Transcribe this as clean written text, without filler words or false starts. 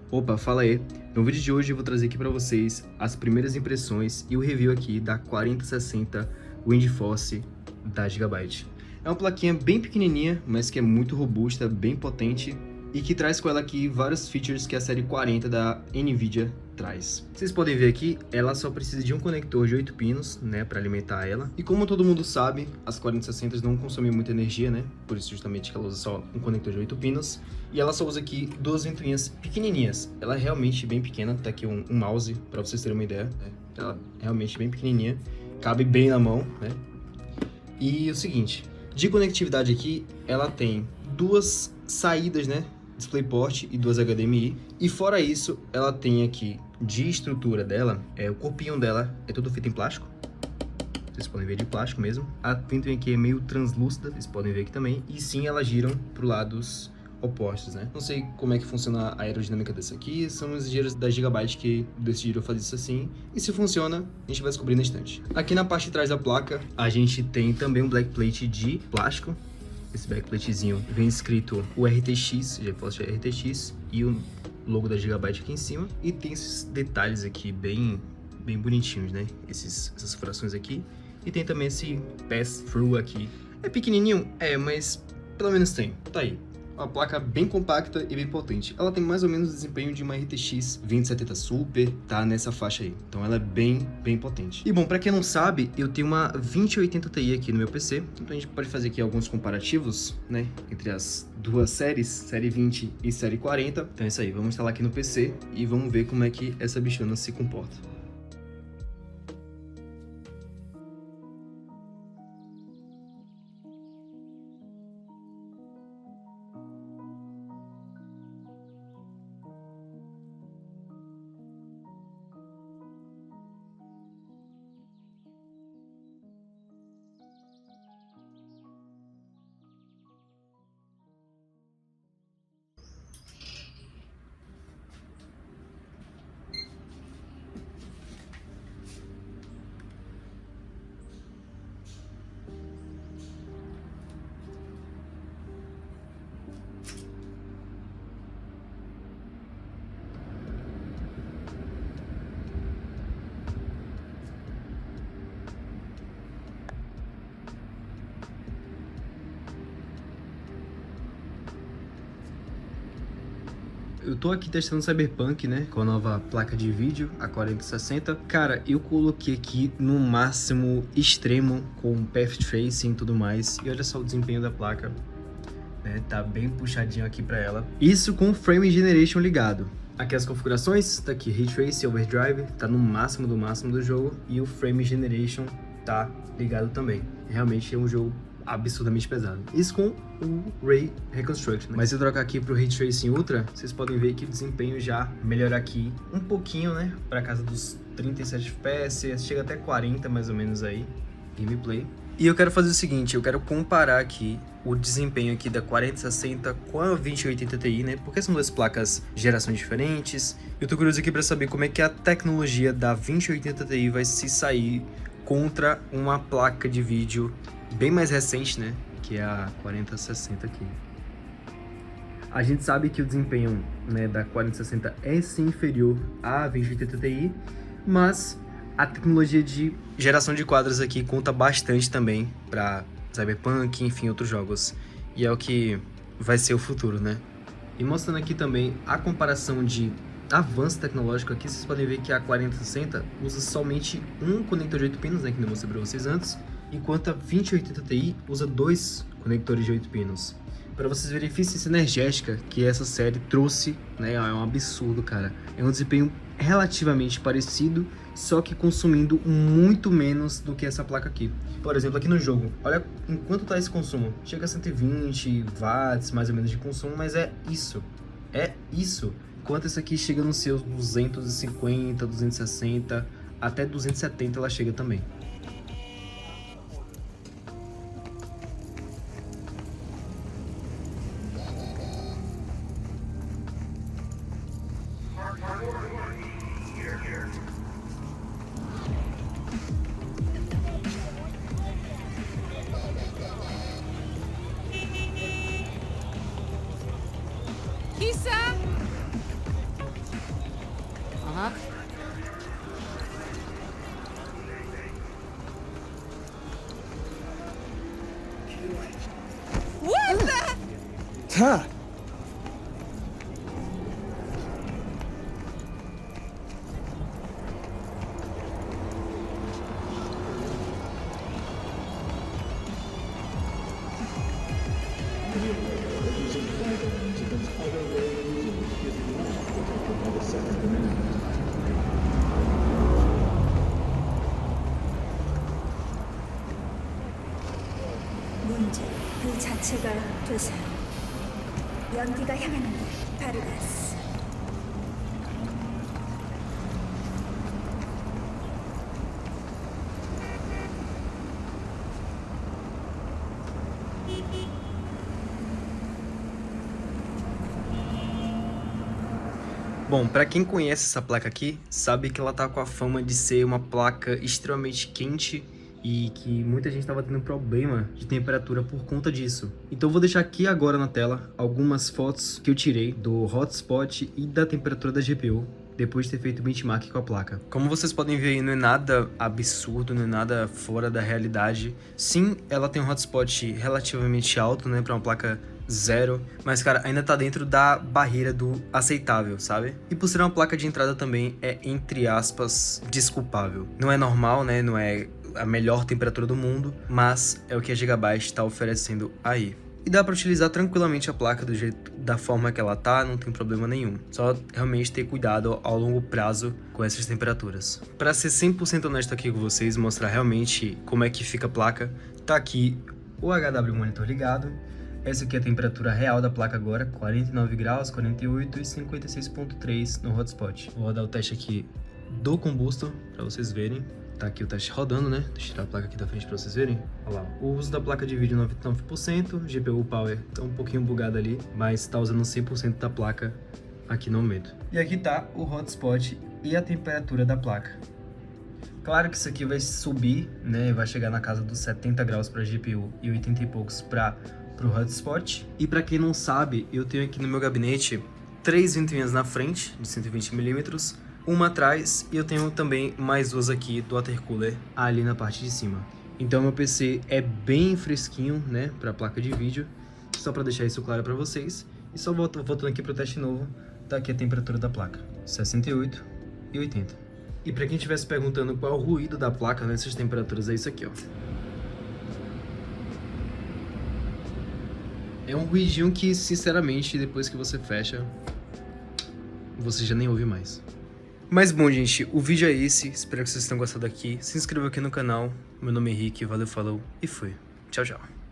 Opa, fala aí. No vídeo de hoje eu vou trazer aqui para vocês as primeiras impressões e o review aqui da 4060 WindForce da Gigabyte. É uma plaquinha bem pequenininha, mas que é muito robusta, bem potente e que traz com ela aqui vários features que a série 40 da Nvidia traz. Vocês podem ver aqui, ela só precisa de um conector de 8 pinos, né, para alimentar ela. E como todo mundo sabe, as 4060 não consomem muita energia, né? Por isso justamente que ela usa só um conector de 8 pinos. E ela só usa aqui duas ventoinhas pequenininhas. Ela é realmente bem pequena, tá aqui um mouse para vocês terem uma ideia, né? Ela é realmente bem pequenininha, cabe bem na mão, né? E o seguinte, de conectividade aqui, ela tem duas saídas, né? DisplayPort e duas HDMI. E fora isso, ela tem aqui de estrutura dela, o corpinho dela é todo feito em plástico. Vocês podem ver de plástico mesmo. A ventoinha aqui é meio translúcida, vocês podem ver aqui também. E sim, elas giram para lados opostos, né? Não sei como é que funciona a aerodinâmica desse aqui, são os engenheiros da Gigabyte que decidiram fazer isso assim. E se funciona, a gente vai descobrir na instante. Aqui na parte de trás da placa, a gente tem também um backplate de plástico. Esse backplatezinho vem escrito o RTX, GeForce RTX, e o logo da Gigabyte aqui em cima. E tem esses detalhes aqui bem bonitinhos, né? Essas furações aqui. E tem também esse pass-through aqui. É pequenininho? É, mas pelo menos tem. Tá aí. Uma placa bem compacta e bem potente. Ela tem mais ou menos o desempenho de uma RTX 2070 Super, tá nessa faixa aí. Então ela é bem potente. E bom, pra quem não sabe, eu tenho uma 2080 Ti aqui no meu PC. Então a gente pode fazer aqui alguns comparativos, né, entre as duas séries, série 20 e série 40. Então é isso aí, vamos instalar aqui no PC e vamos ver como é que essa bichona se comporta. Eu tô aqui testando Cyberpunk, né, com a nova placa de vídeo, a 4060. Cara, eu coloquei aqui no máximo extremo, com Path Tracing e tudo mais. E olha só o desempenho da placa, né, tá bem puxadinho aqui pra ela. Isso com o Frame Generation ligado. Aqui as configurações, tá aqui Ray Tracing, Overdrive, tá no máximo do jogo. E o Frame Generation tá ligado também. Realmente é um jogo absurdamente pesado. Isso com o Ray Reconstruction, né? Mas se eu trocar aqui pro Ray Tracing Ultra, vocês podem ver que o desempenho já melhora aqui um pouquinho, né? Pra casa dos 37 FPS, chega até 40 mais ou menos aí, gameplay. E eu quero fazer o seguinte, eu quero comparar aqui o desempenho aqui da 4060 com a 2080 Ti, né? Porque são duas placas gerações diferentes. Eu tô curioso aqui pra saber como é que a tecnologia da 2080 Ti vai se sair contra uma placa de vídeo bem mais recente, né, que é a 4060 aqui. A gente sabe que o desempenho, né, da 4060 é sim inferior à 2080 Ti, mas a tecnologia de geração de quadros aqui conta bastante também para Cyberpunk, enfim, outros jogos. E é o que vai ser o futuro, né? E mostrando aqui também a comparação de avanço tecnológico aqui, vocês podem ver que a 4060 usa somente um conector de 8 pinos, né, que eu mostrei para vocês antes, enquanto a 2080 Ti usa dois conectores de 8 pinos. Para vocês verem a eficiência energética que essa série trouxe, né, é um absurdo, cara. É um desempenho relativamente parecido, só que consumindo muito menos do que essa placa aqui. Por exemplo, aqui no jogo, olha em quanto está esse consumo. Chega a 120 watts mais ou menos de consumo, mas é isso. Enquanto esse aqui chega nos seus 250, 260, até 270 ela chega também. Kisa! Tá. 문제 그 자체가 되세요. 연기가 향하는 길, 바르가스. Bom, pra quem conhece essa placa aqui, sabe que ela tá com a fama de ser uma placa extremamente quente e que muita gente estava tendo problema de temperatura por conta disso. Então eu vou deixar aqui agora na tela algumas fotos que eu tirei do hotspot e da temperatura da GPU depois de ter feito benchmark com a placa. Como vocês podem ver aí, não é nada absurdo, não é nada fora da realidade. Sim, ela tem um hotspot relativamente alto, né, para uma placa zero, mas cara, ainda tá dentro da barreira do aceitável, sabe? E por ser uma placa de entrada também é, entre aspas, desculpável. Não é normal, né, não é a melhor temperatura do mundo, mas é o que a Gigabyte tá oferecendo aí. E dá para utilizar tranquilamente a placa do jeito, da forma que ela tá, não tem problema nenhum. Só realmente ter cuidado ao longo prazo com essas temperaturas. Para ser 100% honesto aqui com vocês, mostrar realmente como é que fica a placa, tá aqui o HW Monitor ligado. Essa aqui é a temperatura real da placa agora, 49 graus, 48 e 56.3 no hotspot. Vou rodar o teste aqui do combustor para vocês verem. Tá aqui o teste rodando, né? Deixa eu tirar a placa aqui da frente para vocês verem. Olha lá, o uso da placa de vídeo 99%, GPU Power tá um pouquinho bugado ali, mas tá usando 100% da placa aqui no momento. E aqui tá o hotspot e a temperatura da placa. Claro que isso aqui vai subir, né? Vai chegar na casa dos 70 graus para GPU e 80 e poucos para o hotspot. E para quem não sabe, eu tenho aqui no meu gabinete 3 ventoinhas na frente de 120mm, uma atrás, e eu tenho também mais duas aqui do water cooler ali na parte de cima. Então meu PC é bem fresquinho, né, para a placa de vídeo, só para deixar isso claro para vocês. E só voltando aqui para o teste novo, tá aqui a temperatura da placa, 68 e 80. E para quem estivesse perguntando qual é o ruído da placa nessas temperaturas, é isso aqui, ó. É um ruidinho que, sinceramente, depois que você fecha, você já nem ouve mais. Mas bom, gente, o vídeo é esse. Espero que vocês tenham gostado aqui. Se inscreva aqui no canal. Meu nome é Henrique. Valeu, falou e fui. Tchau, tchau.